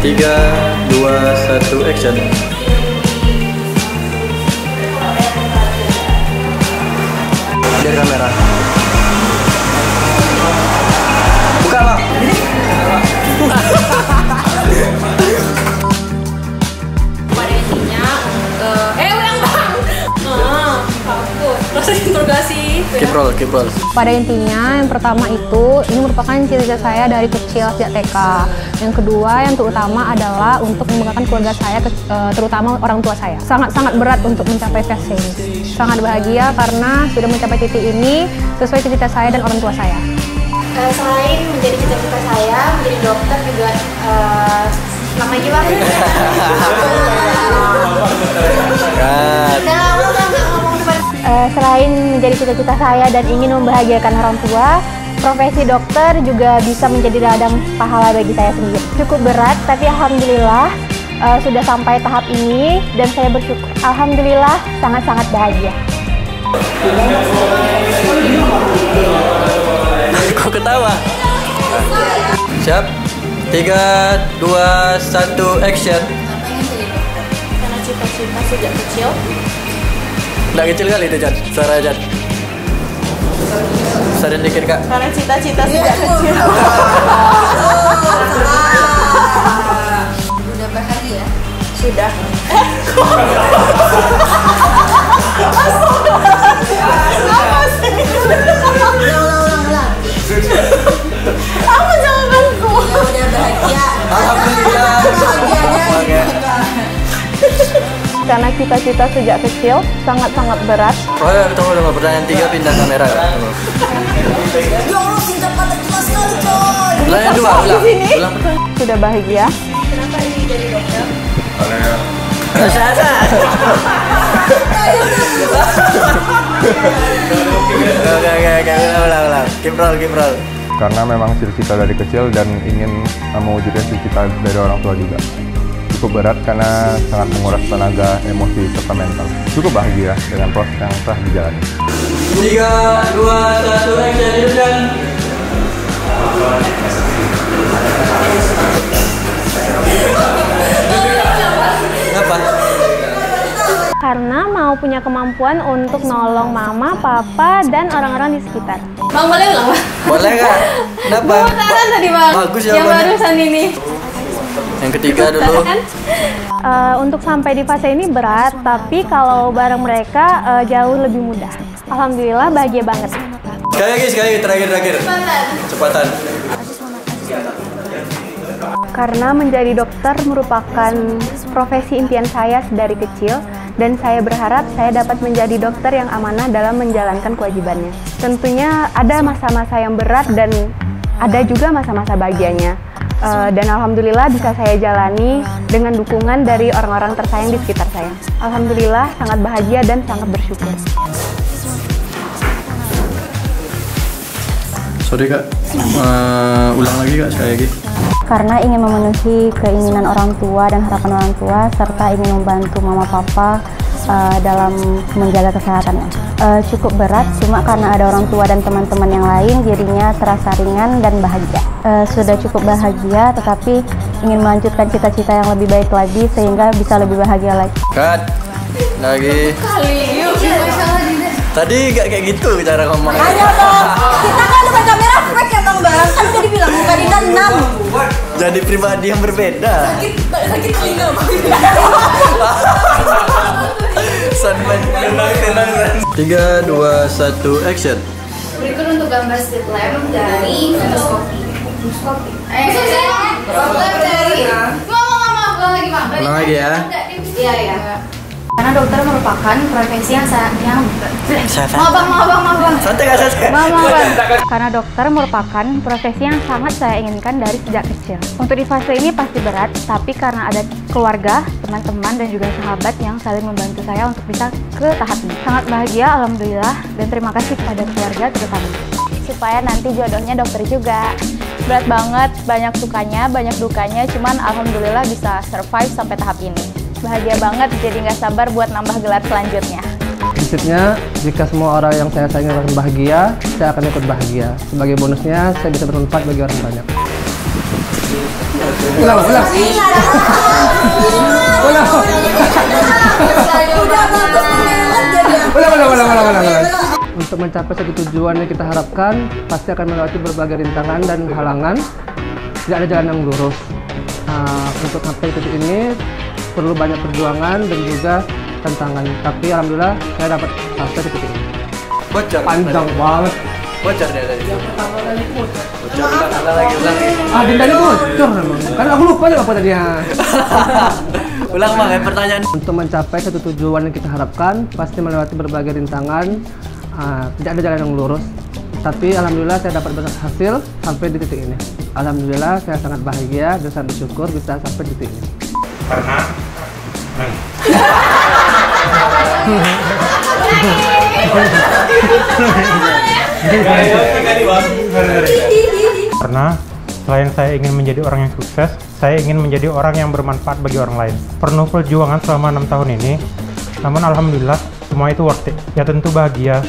3, 2, 1, action. Lihat kamera. Buka bang. Pada intinya, ulang bang. Takut. Proses interogasi. Keep roll. Pada intinya, yang pertama itu, ini merupakan cita-cita saya dari kecil sejak TK. Yang kedua, yang terutama adalah untuk membanggakan keluarga saya, terutama orang tua saya. Sangat-sangat berat untuk mencapai fase ini. Sangat bahagia karena sudah mencapai titik ini sesuai cita-cita saya dan orang tua saya. Selain menjadi cita-cita saya, menjadi dokter juga lama lagi bang. Selain menjadi cita-cita saya dan ingin membahagiakan orang tua, profesi dokter juga bisa menjadi ladang pahala bagi saya sendiri. Cukup berat, tapi alhamdulillah sudah sampai tahap ini dan saya bersyukur. Alhamdulillah sangat-sangat bahagia. Kok ketawa? Siap? 3, 2, 1, action. Karena cita-cita sejak kecil. Nggak kecil kali itu, Jan. Suara Jan. Sadar dikit, Kak. Karena cita-cita sejak kecil. Udah bahagia? Sudah. Ulang. Apa jawabanku? Ya udah bahagia. Alhamdulillah. Bahagianya Karena cita-cita sejak kecil sangat-sangat berat. Oh ya, tunggu. Pertanyaan 3 pindah kamera. Tunggu. ya Allah, singkat padat cuma sekali coy. Pertanyaan 2, ulang. Sudah bahagia. Kenapa ini jadi dokter? Oke, ulang. Keep roll. Karena memang cita-cita dari kecil dan ingin mewujudkan cita-cita dari orang tua juga. Cukup berat karena sangat menguras tenaga, emosi, serta mental. Cukup bahagia dengan proses yang telah dijalani. 3, 2, 1, action. Hidupkan. Kenapa? Karena mau punya kemampuan untuk nolong mama, papa, dan orang-orang di sekitar. Bang, boleh ulang bang? Boleh Kak? Kenapa? Pertanyaan tadi bang. Bagus Yang jawabannya. barusan ini. Yang ketiga dulu. Untuk sampai di fase ini berat, tapi kalau bareng mereka jauh lebih mudah. Alhamdulillah bahagia banget. Sekali lagi, terakhir. Cepatan. Karena menjadi dokter merupakan profesi impian saya dari kecil, dan saya berharap saya dapat menjadi dokter yang amanah dalam menjalankan kewajibannya. Tentunya ada masa-masa yang berat dan ada juga masa-masa bahagianya. Dan alhamdulillah bisa saya jalani dengan dukungan dari orang-orang tersayang di sekitar saya. Alhamdulillah sangat bahagia dan sangat bersyukur. Sorry Kak, ulang lagi Kak, sekali lagi. Karena ingin memenuhi keinginan orang tua dan harapan orang tua, serta ingin membantu mama papa dalam menjaga kesehatannya. Cukup berat, cuma karena ada orang tua dan teman-teman yang lain, jadinya terasa ringan dan bahagia. Sudah cukup bahagia, tetapi ingin melanjutkan cita-cita yang lebih baik lagi, sehingga bisa lebih bahagia lagi. Cut. Lagi. Tadi gak kayak gitu cara ngomongnya. Ayo dong, kita kan depan kamera fake ya bang Bang. Kan udah dibilang muka Dinda 6. Jadi pribadi yang berbeda. Sakit telinga bang. Tenang. 3, 2, 1, action. Berikut untuk gambar street lamp dari endoskopi. Dokter dari. Ngomong lagi bang. Ulang lagi ya. Iya. Karena dokter merupakan profesi yang Maaf bang. Santai Kak, santai. Karena dokter merupakan profesi yang sangat saya inginkan dari sejak kecil. Untuk di fase ini pasti berat, tapi karena ada keluarga, teman-teman, dan juga sahabat yang saling membantu saya untuk bisa ke tahap ini. Sangat bahagia, alhamdulillah, dan terima kasih kepada keluarga terutama. Supaya nanti jodohnya dokter juga. Berat banget, banyak sukanya, banyak dukanya, cuman alhamdulillah bisa survive sampai tahap ini. Bahagia banget, jadi nggak sabar buat nambah gelar selanjutnya. Prinsipnya, jika semua orang yang saya sayangi akan bahagia, saya akan ikut bahagia. Sebagai bonusnya, saya bisa bermanfaat bagi orang banyak. Ulang. Untuk mencapai satu tujuan yang kita harapkan, pasti akan melewati berbagai rintangan dan halangan. Tidak ada jalan yang lurus. Untuk sampai titik ini perlu banyak perjuangan dan juga tantangan. Tapi alhamdulillah saya dapat sampai titik ini. Bocor. Panjang banget. Bocor dia tadi. Bocor lagi. Dindanya bocor memang. Kan aku lupa apa tadinya. Ulang Bang, pertanyaan. Untuk mencapai satu tujuan yang kita harapkan, pasti melewati berbagai rintangan. Tidak ada jalan yang lurus. Tapi alhamdulillah saya dapat berhasil sampai di titik ini. Alhamdulillah saya sangat bahagia dan sangat bersyukur bisa sampai di titik ini. Karena selain saya ingin menjadi orang yang sukses, saya ingin menjadi orang yang bermanfaat bagi orang lain. Penuh perjuangan selama 6 tahun ini, namun alhamdulillah semua itu worth it. Ya tentu bahagia.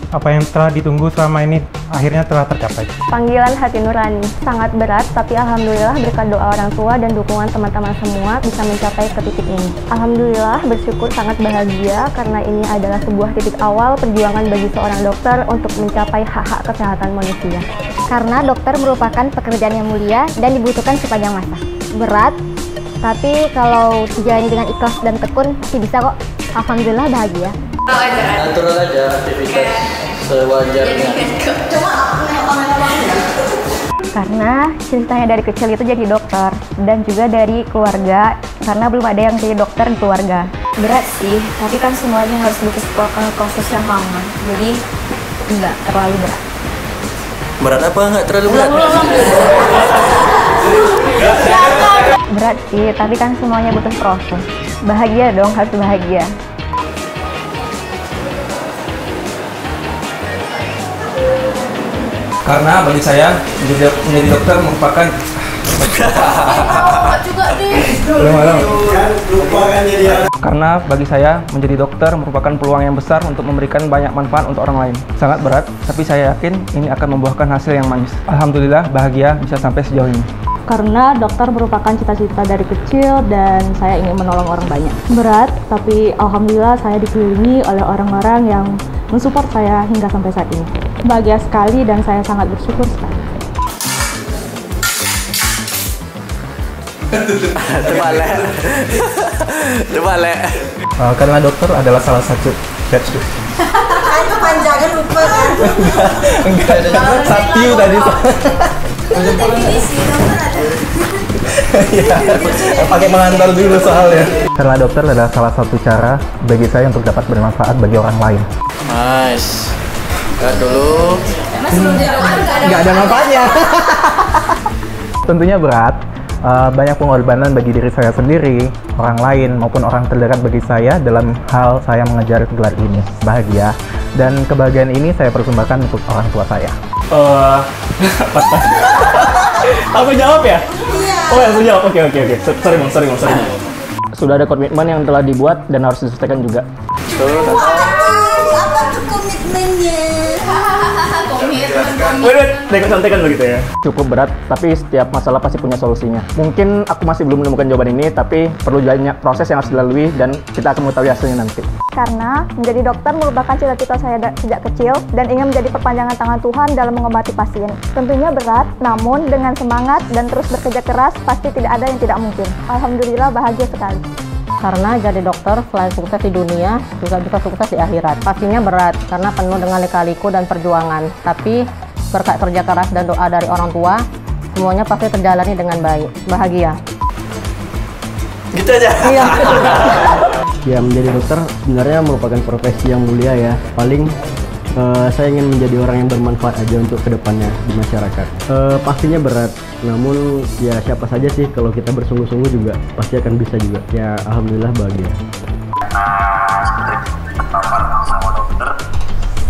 Apa yang telah ditunggu selama ini akhirnya telah tercapai. Panggilan hati nurani sangat berat, tapi alhamdulillah berkat doa orang tua dan dukungan teman-teman semua bisa mencapai ke titik ini. Alhamdulillah bersyukur sangat bahagia karena ini adalah sebuah titik awal perjuangan bagi seorang dokter untuk mencapai hak-hak kesehatan manusia. Karena dokter merupakan pekerjaan yang mulia dan dibutuhkan sepanjang masa. Berat, tapi kalau dijalani dengan ikhlas dan tekun pasti bisa kok. Alhamdulillah bahagia. Natural aja, aktivitas sewajarnya. Karena ceritanya dari kecil itu jadi dokter dan juga dari keluarga, karena belum ada yang jadi dokter di keluarga. Berat sih, tapi kan semuanya harus butuh proses yang lama. Jadi enggak terlalu berat. Berat apa enggak terlalu berat? Berat sih, tapi kan semuanya butuh proses. Bahagia dong, harus bahagia. Karena bagi saya menjadi dokter merupakan Karena bagi saya menjadi dokter merupakan peluang yang besar untuk memberikan banyak manfaat untuk orang lain. Sangat berat, tapi saya yakin ini akan membuahkan hasil yang manis. Alhamdulillah bahagia bisa sampai sejauh ini. Karena dokter merupakan cita-cita dari kecil dan saya ingin menolong orang banyak. Berat, tapi alhamdulillah saya dikelilingi oleh orang-orang yang mensupport saya hingga sampai saat ini. Bahagia sekali dan saya sangat bersyukur sekali. Terbalik. Karena dokter adalah salah satu itu panjangan lupa kan? Enggak ada satiu tadi. Pakai mengantar dulu soalnya. Karena dokter adalah salah satu cara bagi saya untuk dapat bermanfaat bagi orang lain. Nice. Lihat dulu. Nggak ada manfaatnya. Tentunya berat. Banyak pengorbanan bagi diri saya sendiri, orang lain, maupun orang terdekat bagi saya dalam hal saya mengejar gelar ini. Bahagia, dan kebahagiaan ini saya persembahkan untuk orang tua saya. Aku jawab ya? Oh ya, aku jawab. Oke. Sorry bang. Sudah ada komitmen yang telah dibuat dan harus diselesaikan juga. Apa tuh komitmennya? Santai-santai begitu ya. Cukup berat, tapi setiap masalah pasti punya solusinya. Mungkin aku masih belum menemukan jawaban ini, tapi perlu banyak proses yang harus dilalui dan kita akan mengetahui hasilnya nanti. Karena menjadi dokter merupakan cita-cita saya sejak kecil dan ingin menjadi perpanjangan tangan Tuhan dalam mengobati pasien. Tentunya berat, namun dengan semangat dan terus bekerja keras pasti tidak ada yang tidak mungkin. Alhamdulillah bahagia sekali. Karena jadi dokter selain sukses di dunia, juga bisa sukses di akhirat. Pastinya berat, karena penuh dengan lika-liku dan perjuangan. Tapi berkat kerja keras dan doa dari orang tua, semuanya pasti terjalani dengan baik. Bahagia. Gitu aja. Iya. Ya, menjadi dokter sebenarnya merupakan profesi yang mulia ya. Paling saya ingin menjadi orang yang bermanfaat aja untuk kedepannya di masyarakat. Pastinya berat, namun ya siapa saja sih kalau kita bersungguh-sungguh juga pasti akan bisa juga. Ya alhamdulillah bahagia. Terpapar sama dokter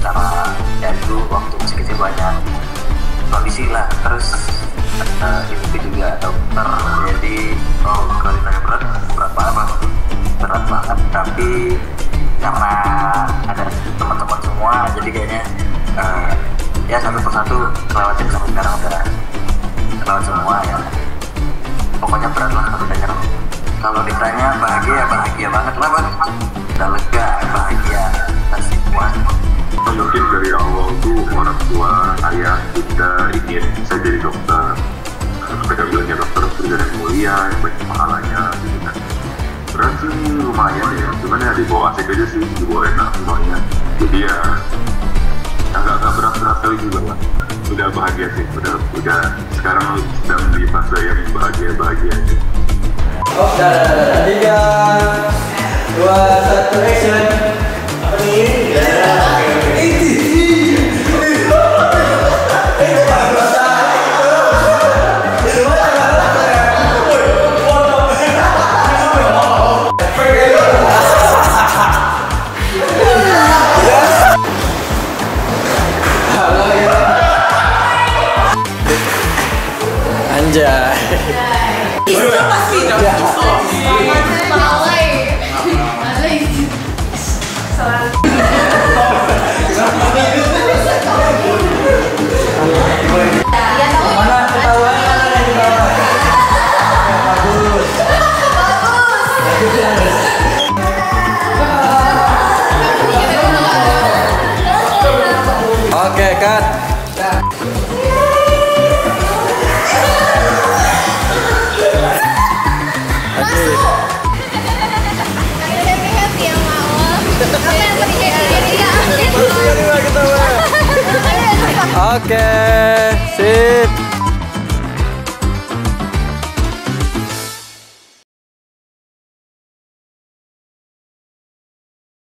karena ya dulu waktu masih kecil banyak kondisi lah, terus itu juga dokter, jadi kalau ditanya berat banget, tapi karena ada teman-teman semua jadi kayaknya ya satu persatu lewatin sampai sekarang udah lewat semua ya. pokoknya berat lah kalau ditanya. Kalau ditanya bahagia ya bahagia banget lah Bang. Udah lega, bahagia, pasti puas. Mungkin dari awal tuh orang tua ayah kita ingin saya jadi dokter. Mereka bilangnya dokter pekerjaan yang mulia, yang banyak pahalanya gitu kan. Berat sih lumayan ya, cuman ya dibawa asik aja sih, dibawa enak semuanya. Jadi ya agak berat-berat kali juga lah. Udah bahagia sih, udah sekarang sedang di fase yang bahagia aja. Oh, dah. 3, 2, 1, action. Apa nih? Anjay. Mana ketahuan yang di bawah? Bagus. Oke, cut. Oke, sip.